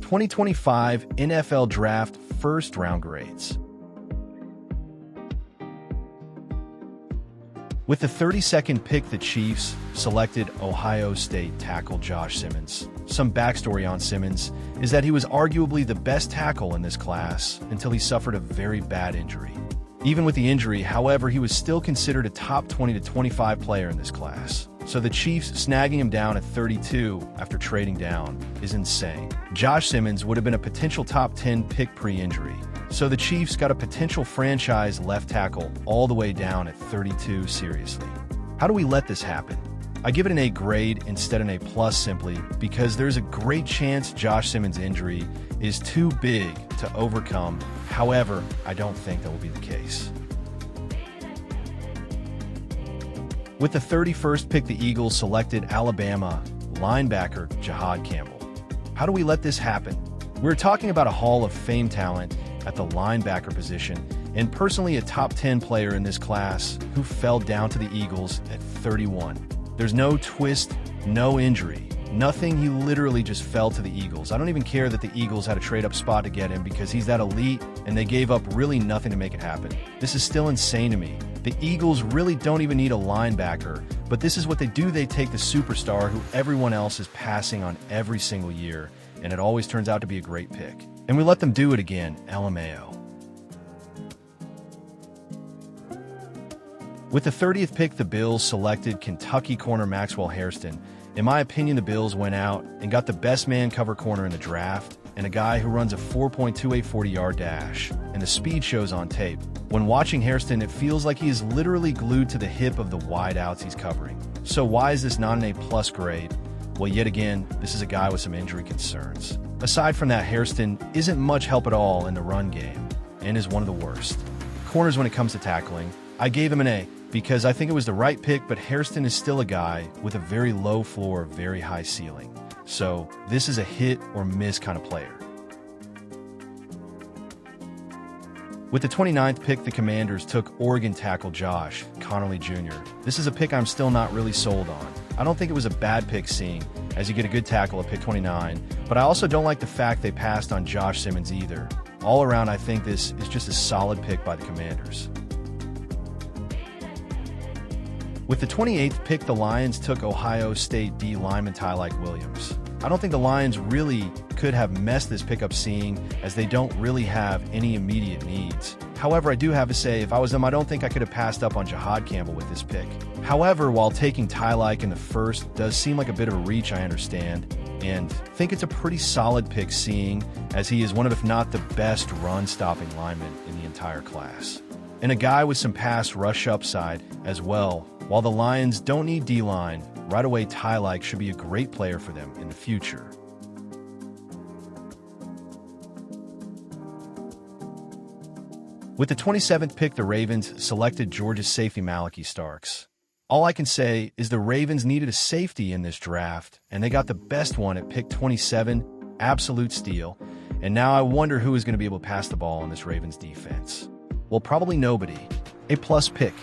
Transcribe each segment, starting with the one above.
2025 NFL Draft First Round Grades. With the 32nd pick, the Chiefs selected Ohio State tackle Josh Simmons. Some backstory on Simmons is that he was arguably the best tackle in this class until he suffered a very bad injury. Even with the injury, however, he was still considered a top 20 to 25 player in this class. So the Chiefs snagging him down at 32 after trading down is insane. Josh Simmons would have been a potential top 10 pick pre-injury. So the Chiefs got a potential franchise left tackle all the way down at 32 seriously. How do we let this happen? I give it an A grade instead of an A+ simply because there's a great chance Josh Simmons' injury is too big to overcome. However, I don't think that will be the case. With the 31st pick, the Eagles selected Alabama linebacker Jahad Campbell. How do we let this happen? We're talking about a Hall of Fame talent at the linebacker position, and personally a top 10 player in this class who fell down to the Eagles at 31. There's no twist, no injury, nothing. He literally just fell to the Eagles. I don't even care that the Eagles had a trade-up spot to get him because he's that elite, and they gave up really nothing to make it happen. This is still insane to me. The Eagles really don't even need a linebacker, but this is what they do. They take the superstar who everyone else is passing on every single year, and it always turns out to be a great pick. And we let them do it again, LMAO. With the 30th pick, the Bills selected Kentucky corner Maxwell Hairston. In my opinion, the Bills went out and got the best man cover corner in the draft, and a guy who runs a 4.28 40-yard dash, and the speed shows on tape. When watching Hairston, it feels like he is literally glued to the hip of the wideouts he's covering. So why is this not an A+ grade? Well, yet again, this is a guy with some injury concerns. Aside from that, Hairston isn't much help at all in the run game, and is one of the worst corners when it comes to tackling. I gave him an A because I think it was the right pick, but Hairston is still a guy with a very low floor, very high ceiling. So this is a hit or miss kind of player. With the 29th pick, the Commanders took Oregon tackle Josh Connerly Jr. This is a pick I'm still not really sold on. I don't think it was a bad pick seeing as you get a good tackle at pick 29, but I also don't like the fact they passed on Josh Simmons either. All around, I think this is just a solid pick by the Commanders. With the 28th pick, the Lions took Ohio State D lineman Tyleik Williams. I don't think the Lions really could have messed this pickup seeing as they don't really have any immediate needs. However, I do have to say, if I was them, I don't think I could have passed up on Jahad Campbell with this pick. However, while taking Tyleik in the first does seem like a bit of a reach, I understand, and think it's a pretty solid pick seeing as he is one of, if not the best run-stopping linemen in the entire class. And a guy with some pass rush upside as well. While the Lions don't need D-line, right away Tyleik should be a great player for them in the future. With the 27th pick, the Ravens selected Georgia safety Malachi Starks. All I can say is the Ravens needed a safety in this draft, and they got the best one at pick 27, absolute steal. And now I wonder who is going to be able to pass the ball in this Ravens defense. Well, probably nobody. A+ pick.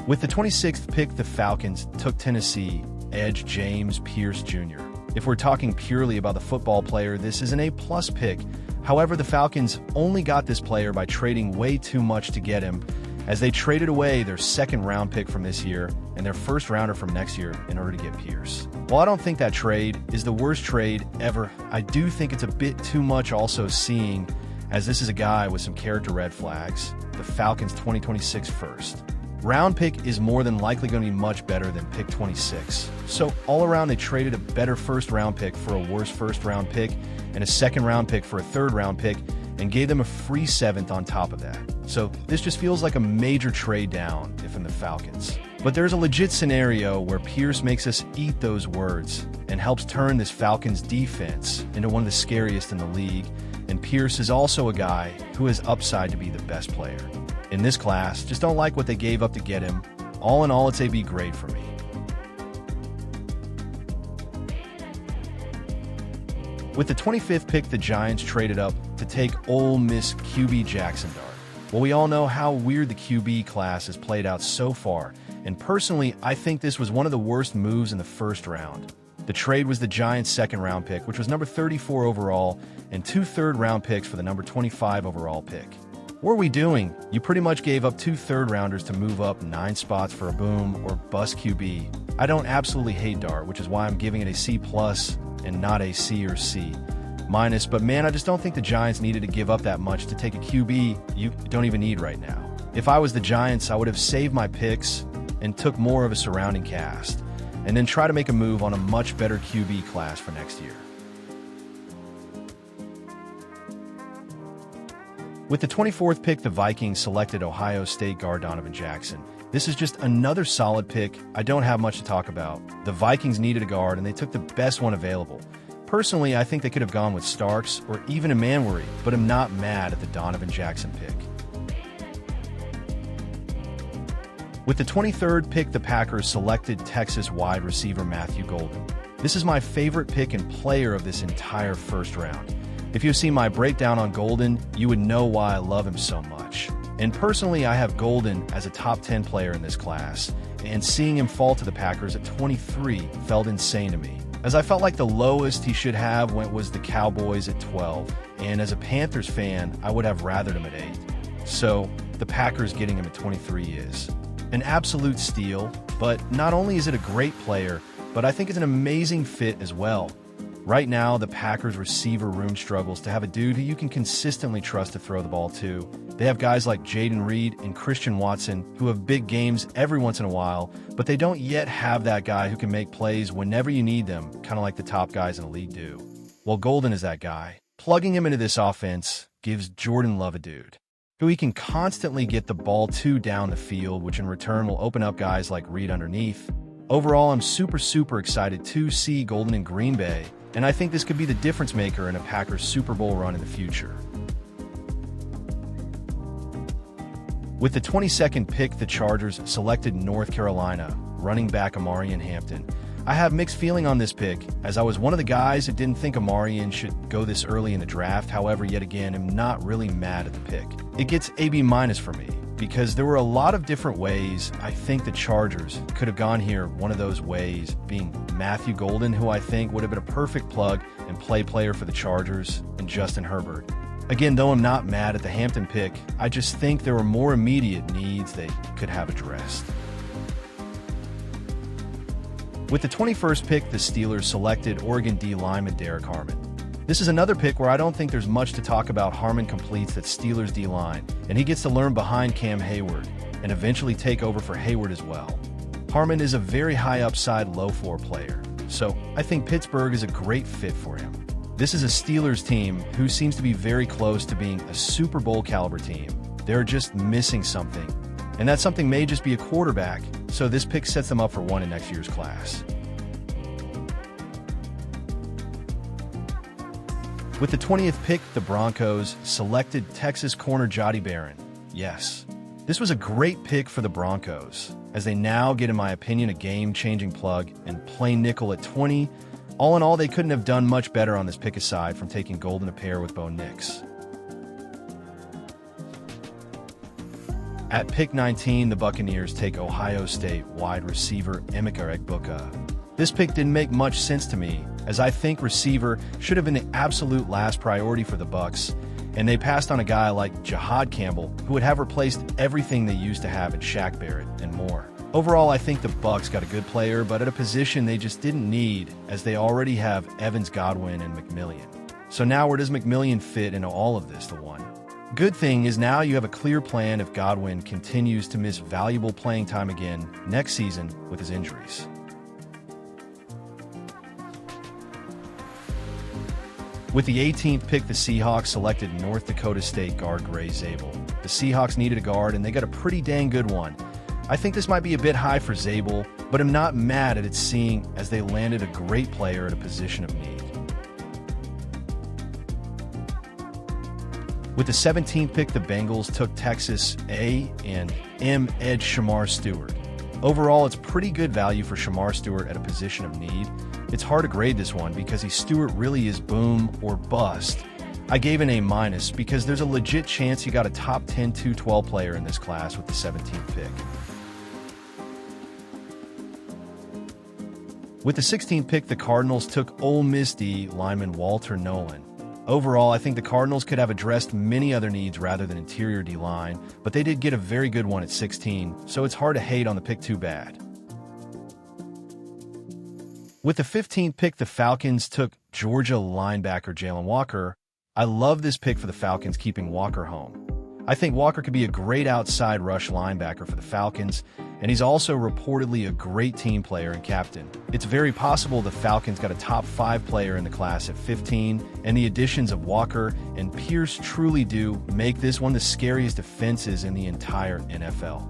With the 26th pick, the Falcons took Tennessee edge James Pierce Jr. If we're talking purely about the football player, this is an A+ pick. However, the Falcons only got this player by trading way too much to get him, as they traded away their second-round pick from this year and their first-rounder from next year in order to get Pierce. While I don't think that trade is the worst trade ever, I do think it's a bit too much also seeing as this is a guy with some character red flags, the Falcons' 2026 first round pick is more than likely going to be much better than pick 26. So all around, they traded a better first-round pick for a worse first-round pick and a second-round pick for a third-round pick and gave them a free 7th on top of that. So this just feels like a major trade down if I'm the Falcons. But there's a legit scenario where Pierce makes us eat those words and helps turn this Falcons defense into one of the scariest in the league. And Pierce is also a guy who has upside to be the best player in this class. Just don't like what they gave up to get him. All in all, it's a B grade for me. With the 25th pick, the Giants traded up to take Ole Miss QB Jackson Dart. Well, we all know how weird the QB class has played out so far, and personally, I think this was one of the worst moves in the first round. The trade was the Giants' second-round pick, which was number 34 overall, and 2 third-round picks for the number 25 overall pick. What are we doing? You pretty much gave up 2 third-rounders to move up 9 spots for a boom or bust QB. I don't absolutely hate Dart, which is why I'm giving it a C+ and not a C or C-, but man, I just don't think the Giants needed to give up that much to take a QB you don't even need right now. If I was the Giants, I would have saved my picks and took more of a surrounding cast, and then try to make a move on a much better QB class for next year. With the 24th pick, the Vikings selected Ohio State guard Donovan Jackson. This is just another solid pick. I don't have much to talk about. The Vikings needed a guard, and they took the best one available. Personally, I think they could have gone with Starks or even a Manwery, but I'm not mad at the Donovan Jackson pick. With the 23rd pick, the Packers selected Texas wide receiver Matthew Golden. This is my favorite pick and player of this entire first round. If you've seen my breakdown on Golden, you would know why I love him so much. And personally, I have Golden as a top 10 player in this class, and seeing him fall to the Packers at 23 felt insane to me, as I felt like the lowest he should have was the Cowboys at 12, and as a Panthers fan, I would have rathered him at 8. So, the Packers getting him at 23 is an absolute steal, but not only is it a great player, but I think it's an amazing fit as well. Right now, the Packers receiver room struggles to have a dude who you can consistently trust to throw the ball to. They have guys like Jaden Reed and Christian Watson who have big games every once in a while, but they don't yet have that guy who can make plays whenever you need them, kind of like the top guys in the league do. Well, Golden is that guy. Plugging him into this offense gives Jordan Love a dude who he can constantly get the ball to down the field, which in return will open up guys like Reed underneath. Overall, I'm super excited to see Golden in Green Bay, and I think this could be the difference maker in a Packers Super Bowl run in the future. With the 22nd pick, the Chargers selected North Carolina running back Amarian Hampton. I have mixed feeling on this pick, as I was one of the guys that didn't think Amarian should go this early in the draft. However, yet again, I'm not really mad at the pick. It gets a B- for me, because there were a lot of different ways I think the Chargers could have gone here. One of those ways being Matthew Golden, who I think would have been a perfect plug and play player for the Chargers, and Justin Herbert. Again, though I'm not mad at the Hampton pick, I just think there were more immediate needs they could have addressed. With the 21st pick, the Steelers selected Oregon D lineman Derek Harmon. This is another pick where I don't think there's much to talk about. Harmon completes that Steelers D-line, and he gets to learn behind Cam Hayward and eventually take over for Hayward as well. Harmon is a very high upside, low floor player, so I think Pittsburgh is a great fit for him. This is a Steelers team who seems to be very close to being a Super Bowl caliber team. They're just missing something, and that something may just be a quarterback, so this pick sets them up for one in next year's class. With the 20th pick, the Broncos selected Texas corner Jody Barron. Yes, this was a great pick for the Broncos, as they now get, in my opinion, a game-changing plug and play nickel at 20. All in all, they couldn't have done much better on this pick aside from taking Golden a pair with Bo Nix. At pick 19, the Buccaneers take Ohio State wide receiver Emeka Egbuka. This pick didn't make much sense to me, as I think receiver should have been the absolute last priority for the Bucs, and they passed on a guy like Jahad Campbell, who would have replaced everything they used to have in Shaq Barrett and more. Overall, I think the Bucs got a good player, but at a position they just didn't need, as they already have Evans, Godwin, and McMillian. So now where does McMillian fit into all of this? The one good thing is now you have a clear plan if Godwin continues to miss valuable playing time again next season with his injuries. With the 18th pick, the Seahawks selected North Dakota State guard Gray Zabel. The Seahawks needed a guard, and they got a pretty dang good one. I think this might be a bit high for Zabel, but I'm not mad at it, seeing as they landed a great player at a position of need. With the 17th pick, the Bengals took Texas A and M edge Shamar Stewart. Overall, it's pretty good value for Shamar Stewart at a position of need. It's hard to grade this one because Stewart really is boom or bust. I gave an A- because there's a legit chance you got a top 10 2-12 player in this class with the 17th pick. With the 16th pick, the Cardinals took Ole Miss D lineman Walter Nolan. Overall, I think the Cardinals could have addressed many other needs rather than interior D-line, but they did get a very good one at 16, so it's hard to hate on the pick too bad. With the 15th pick, the Falcons took Georgia linebacker Jalen Walker. I love this pick for the Falcons, keeping Walker home. I think Walker could be a great outside rush linebacker for the Falcons, and he's also reportedly a great team player and captain. It's very possible the Falcons got a top 5 player in the class at 15, and the additions of Walker and Pierce truly do make this one of the scariest defenses in the entire NFL.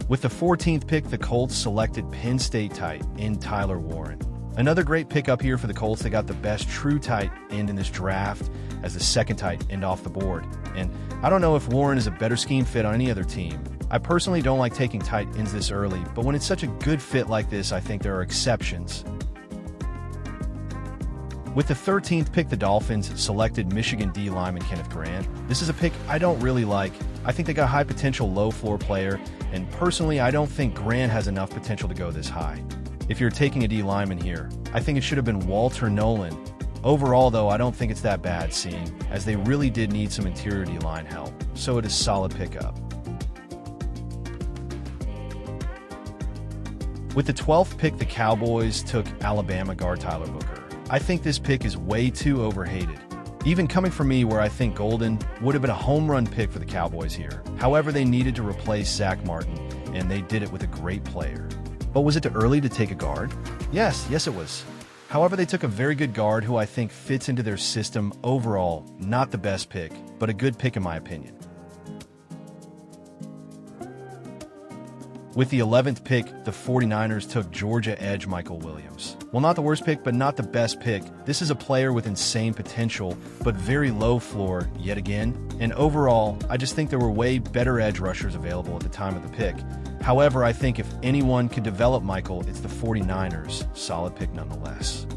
With the 14th pick, the Colts selected Penn State tight end Tyler Warren. Another great pickup here for the Colts. They got the best true tight end in this draft as the second tight end off the board. And I don't know if Warren is a better scheme fit on any other team. I personally don't like taking tight ends this early, but when it's such a good fit like this, I think there are exceptions. With the 13th pick, the Dolphins selected Michigan D lineman Kenneth Grant. This is a pick I don't really like. I think they got a high potential low floor player, and personally I don't think Grant has enough potential to go this high. If you're taking a D lineman here, I think it should have been Walter Nolan. Overall, though, I don't think it's that bad, seeing as they really did need some interior D-line help, so it is a solid pickup. With the 12th pick, the Cowboys took Alabama guard Tyler Booker. I think this pick is way too overhated, even coming from me where I think Golden would have been a home run pick for the Cowboys here. However, they needed to replace Zach Martin, and they did it with a great player. But was it too early to take a guard? Yes, it was. However, they took a very good guard who I think fits into their system. Overall, not the best pick, but a good pick in my opinion. With the 11th pick, the 49ers took Georgia edge Michael Williams. Well, not the worst pick, but not the best pick. This is a player with insane potential, but very low floor yet again. And overall, I just think there were way better edge rushers available at the time of the pick. However, I think if anyone could develop Michael, it's the 49ers. Solid pick nonetheless.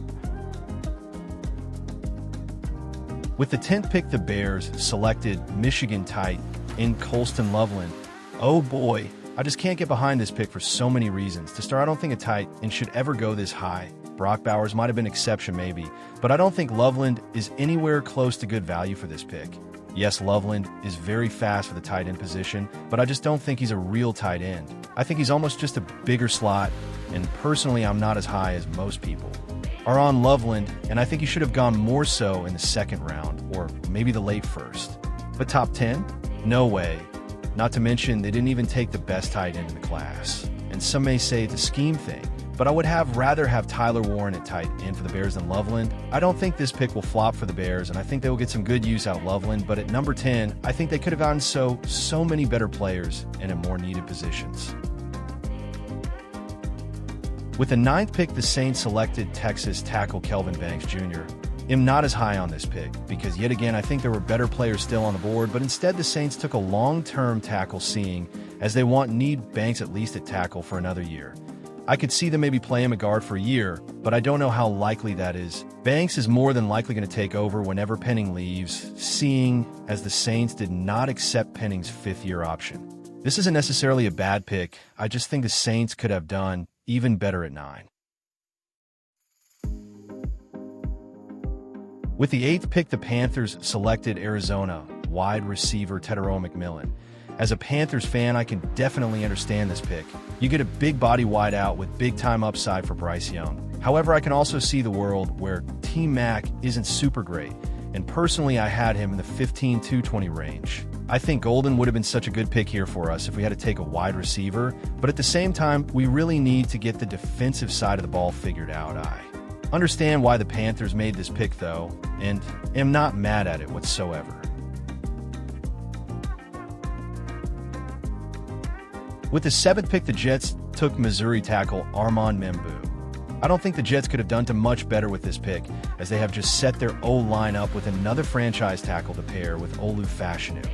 With the 10th pick, the Bears selected Michigan tight end Colston Loveland. Oh boy, I just can't get behind this pick for so many reasons. To start, I don't think a tight end should ever go this high. Brock Bowers might have been an exception maybe, but I don't think Loveland is anywhere close to good value for this pick. Yes, Loveland is very fast for the tight end position, but I just don't think he's a real tight end. I think he's almost just a bigger slot, and personally I'm not as high as most people are on Loveland, and I think he should have gone more so in the second round, or maybe the late first. But top 10? No way. Not to mention, they didn't even take the best tight end in the class. And some may say it's a scheme thing, but I would rather have Tyler Warren at tight end for the Bears than Loveland. I don't think this pick will flop for the Bears, and I think they will get some good use out of Loveland, but at number 10, I think they could have gotten so many better players and in more needed positions. With the 9th pick, the Saints selected Texas tackle Kelvin Banks Jr. I'm not as high on this pick, because yet again I think there were better players still on the board, but instead the Saints took a long-term tackle, seeing as they need Banks at least at tackle for another year. I could see them maybe play him at guard for a year, but I don't know how likely that is. Banks is more than likely going to take over whenever Penning leaves, seeing as the Saints did not accept Penning's 5th-year option. This isn't necessarily a bad pick, I just think the Saints could have done even better at 9. With the 8th pick, the Panthers selected Arizona wide receiver Tetairoa McMillan. As a Panthers fan, I can definitely understand this pick. You get a big body wide out with big-time upside for Bryce Young. However, I can also see the world where T-Mac isn't super great, and personally I had him in the 15-20 range. I think Golden would have been such a good pick here for us if we had to take a wide receiver, but at the same time, we really need to get the defensive side of the ball figured out. I understand why the Panthers made this pick, though, and am not mad at it whatsoever. With the 7th pick, the Jets took Missouri tackle Armand Membu. I don't think the Jets could have done much better with this pick, as they have just set their O-line up with another franchise tackle to pair with Olu Fashanu.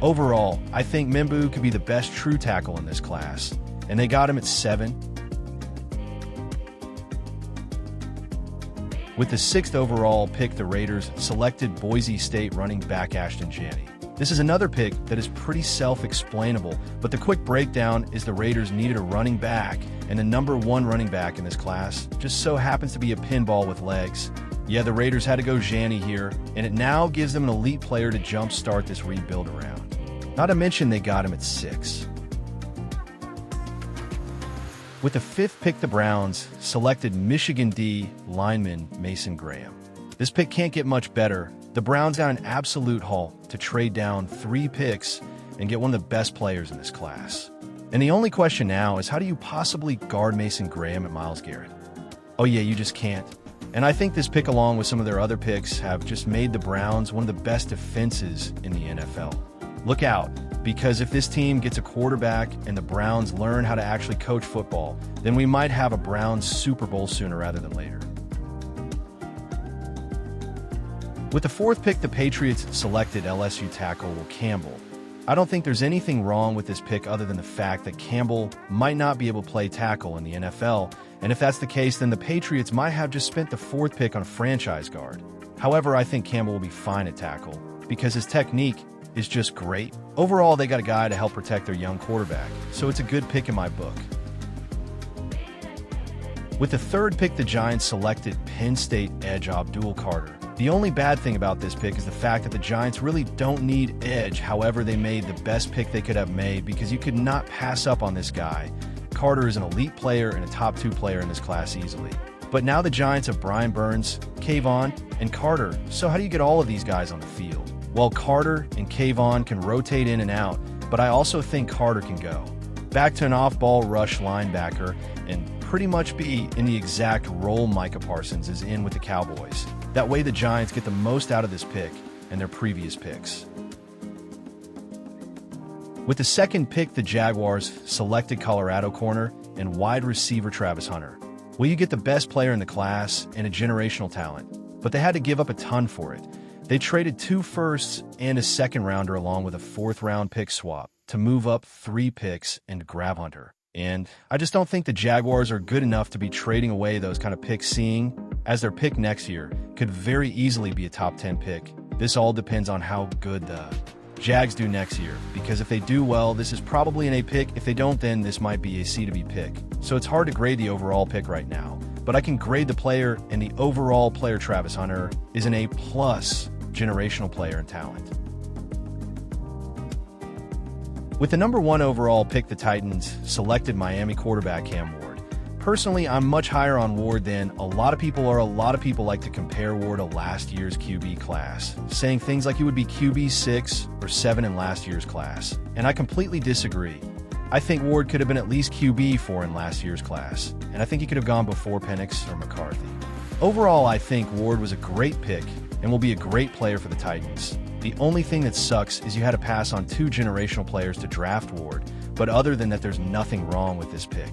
Overall, I think Membu could be the best true tackle in this class, and they got him at 7. With the 6th overall pick, the Raiders selected Boise State running back Ashton Janney. This is another pick that is pretty self-explainable, but the quick breakdown is the Raiders needed a running back, and the number 1 running back in this class just so happens to be a pinball with legs. Yeah, the Raiders had to go Janny here, and it now gives them an elite player to jumpstart this rebuild around. Not to mention they got him at 6. With the 5th pick, the Browns selected Michigan D lineman Mason Graham. This pick can't get much better. The Browns got an absolute haul to trade down 3 picks and get one of the best players in this class. And the only question now is, how do you possibly guard Mason Graham at Myles Garrett? Oh yeah, you just can't. And I think this pick, along with some of their other picks, have just made the Browns one of the best defenses in the NFL. Look out, because if this team gets a quarterback and the Browns learn how to actually coach football, then we might have a Browns Super Bowl sooner rather than later. With the 4th pick, the Patriots selected LSU tackle Will Campbell. I don't think there's anything wrong with this pick other than the fact that Campbell might not be able to play tackle in the NFL, and if that's the case, then the Patriots might have just spent the 4th pick on a franchise guard. However, I think Campbell will be fine at tackle, because his technique is just great. Overall, they got a guy to help protect their young quarterback, so it's a good pick in my book. With the 3rd pick, the Giants selected Penn State edge Abdul Carter. The only bad thing about this pick is the fact that the Giants really don't need edge. However, they made the best pick they could have made, because you could not pass up on this guy. Carter is an elite player and a top 2 player in this class easily. But now the Giants have Brian Burns, Kayvon, and Carter. So how do you get all of these guys on the field? Well, Carter and Kayvon can rotate in and out, but I also think Carter can go back to an off-ball rush linebacker and pretty much be in the exact role Micah Parsons is in with the Cowboys. That way the Giants get the most out of this pick and their previous picks. With the 2nd pick, the Jaguars selected Colorado corner and wide receiver Travis Hunter. Well, you get the best player in the class and a generational talent, but they had to give up a ton for it. They traded 2 firsts and a 2nd rounder along with a 4th round pick swap to move up 3 picks and grab Hunter. And I just don't think the Jaguars are good enough to be trading away those kind of picks, seeing as their pick next year could very easily be a top 10 pick. This all depends on how good the Jags do next year, because if they do well, this is probably an A pick. If they don't, then this might be a C to B pick. So it's hard to grade the overall pick right now, but I can grade the player, and the overall player Travis Hunter is an A+ generational player and talent. With the number 1 overall pick, the Titans selected Miami quarterback Cam Ward. Personally, I'm much higher on Ward than a lot of people are. A lot of people like to compare Ward to last year's QB class, saying things like he would be QB 6 or 7 in last year's class. And I completely disagree. I think Ward could have been at least QB 4 in last year's class, and I think he could have gone before Penix or McCarthy. Overall, I think Ward was a great pick and will be a great player for the Titans. The only thing that sucks is you had to pass on 2 generational players to draft Ward, but other than that, there's nothing wrong with this pick.